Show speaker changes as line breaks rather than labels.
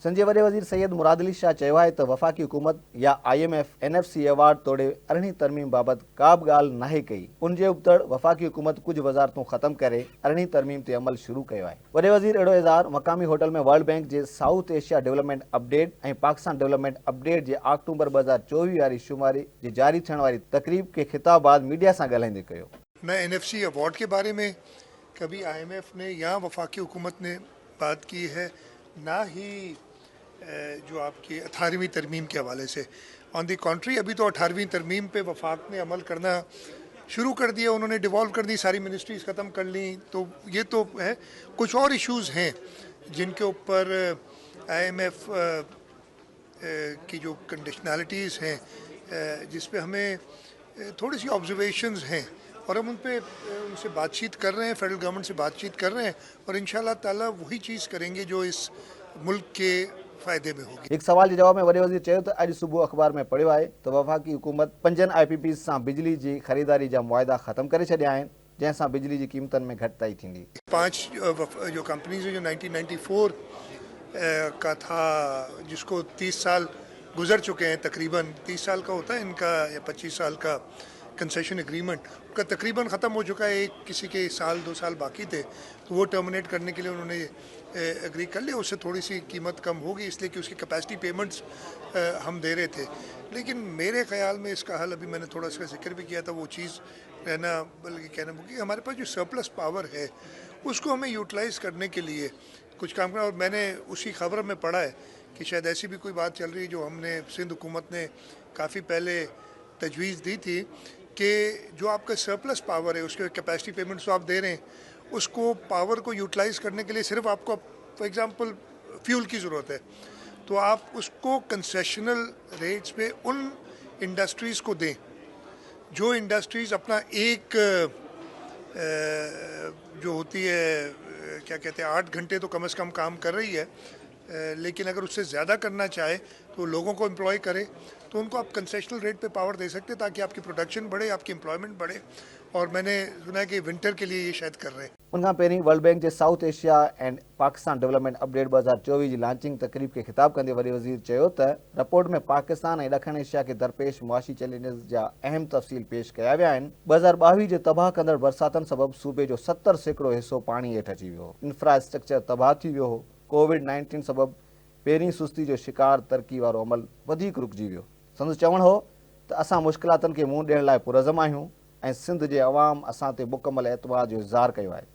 सिंध जे वॾे वज़ीर सैयद मुराद अली शाह चयो आहे त वफ़ाक़ी हुकूमत या IMF NFC अवार्ड तोड़े अरिड़हीं तरमीम बाबति का बि ॻाल्हि नाहे कई। उन जे उबतड़ वफ़ाक़ी हुकूमत कुझु वज़ारतूं ख़तमु करे अरिड़हीं तरमीम ते अमल शुरू कयो आहे। वॾे वज़ीर अहिड़ो इज़हार मक़ामी होटल में वर्ल्ड बैंक जे साउथ एशिया डेवलपमेंट अपडेट ऐं पाकिस्तान डेवलपमेंट अपडेट जे अक्टूबर 2024 वारी शुमारी जी जारी थियण वारी तकरीब के ख़िताब बाद मीडिया सां ॻाल्हाईंदे कयो।
न NFC अवार्ड के बारे में कभी IMF ने या वफाकी हुकूमत ने बात की है, ना ही जो आपकी 18वीं तरमीम के हवाले से। ऑन दी कॉन्ट्री अभी तो 18वीं तरमीम पे वफाक ने अमल करना शुरू कर दिया, उन्होंने डिवॉल्व कर दी, सारी मिनिस्ट्रीज़ ख़त्म कर ली। तो ये तो है, कुछ और इश्यूज़ हैं जिनके ऊपर IMF की जो कंडीशनैलिटीज़ हैं, जिस पे हमें थोड़ी सी ऑब्जर्वेशंस हैं और हम उनसे बातचीत कर रहे हैं, फेडरल गवर्नमेंट से बातचीत कर रहे हैं और इंशाल्लाह ताला वही चीज़ करेंगे जो इस मुल्क के फ़ायदे में होगी।
एक सवाल के जवाब में वॾे वज़ीर चयो त अॼु सुबुह अख़बार में पढ़ियो आहे त वफ़ाक़ी हुकूमत 5 IPPs सां बिजली जी ख़रीदारी जा मुआहिदा ख़त्म करे छॾिया आहिनि, जंहिंसां बिजली जी क़ीमतनि में घटिताई थींदी।
5 जो कंपनीज़ जो 1994 का था, जिसको 30 साल गुजर चुके हैं, तकरीबन 30 साल का होता है इनका या 25 साल का कंसेशन एग्रीमेंट, उनका तकरीबन ख़त्म हो चुका है। एक किसी के साल 2 साल बाकी थे, तो वो टर्मिनेट करने के लिए उन्होंने एग्री कर लिया। उससे थोड़ी सी कीमत कम होगी इसलिए कि उसकी कैपेसिटी पेमेंट्स हम दे रहे थे। लेकिन मेरे ख्याल में इसका हल, अभी मैंने थोड़ा सा जिक्र भी किया था, वो चीज़ रहना बल्कि कहना कि हमारे पास जो सरप्लस पावर है उसको हमें यूटिलाइज़ करने के लिए कुछ काम करना। और मैंने उसी खबर में पढ़ा है कि शायद ऐसी भी कोई बात चल रही है जो हमने सिंध हुकूमत ने काफ़ी पहले तजवीज़ दी थी कि जो आपका सरप्लस पावर है उसके कैपेसिटी पेमेंट्स तो आप दे रहे हैं, उसको पावर को यूटिलाइज़ करने के लिए सिर्फ आपको फॉर एग्जांपल फ्यूल की ज़रूरत है, तो आप उसको कंसेशनल रेट्स पे उन इंडस्ट्रीज़ को दें जो इंडस्ट्रीज़ अपना एक जो होती है क्या कहते हैं 8 घंटे तो कम से कम काम कर रही है, लेकिन अगर उससे ज़्यादा करना चाहे तो लोगों को एम्प्लॉय करे, तो उनको आप कंसेशनल रेट पे पावर दे सकते हैं ताकि आपकी प्रोडक्शन बढ़े, आपकी एम्प्लॉयमेंट बढ़े। और मैंने सुना है कि विंटर के लिए ये शायद कर रहे हैं।
उनखां पहिरीं वर्ल्ड बैंक जे south Asia and Pakistan development update 2024 जी लॉन्चिंग तकरीब के ख़िताब कंदे वॾे वज़ीर चयो त रिपोर्ट में पाकिस्तान ऐं ॾखण एशिया के दरपेश मुआशी चैलेंजिस जा अहम तफ़सील पेश कया विया आहिनि। 2022 जे तबाह कंदड़ बरसातनि सबबि सूबे जो 70% हिसो पाणी हेठि अची वियो हो। इंफ्रास्ट्रक्चर तबाह थी वियो हो। कोविड-19 सबबि पहिरीं सुस्ती जो शिकार तरक़ी वारो अमल वधीक रुकिजी वियो। संदसि चवणु हो त असां मुश्किलातनि खे मुंहुं ॾियण लाइ पुरज़म आहियूं ऐं सिंध जे अवाम असां ते मुकमल एतमाद जो इज़हार कयो आहे।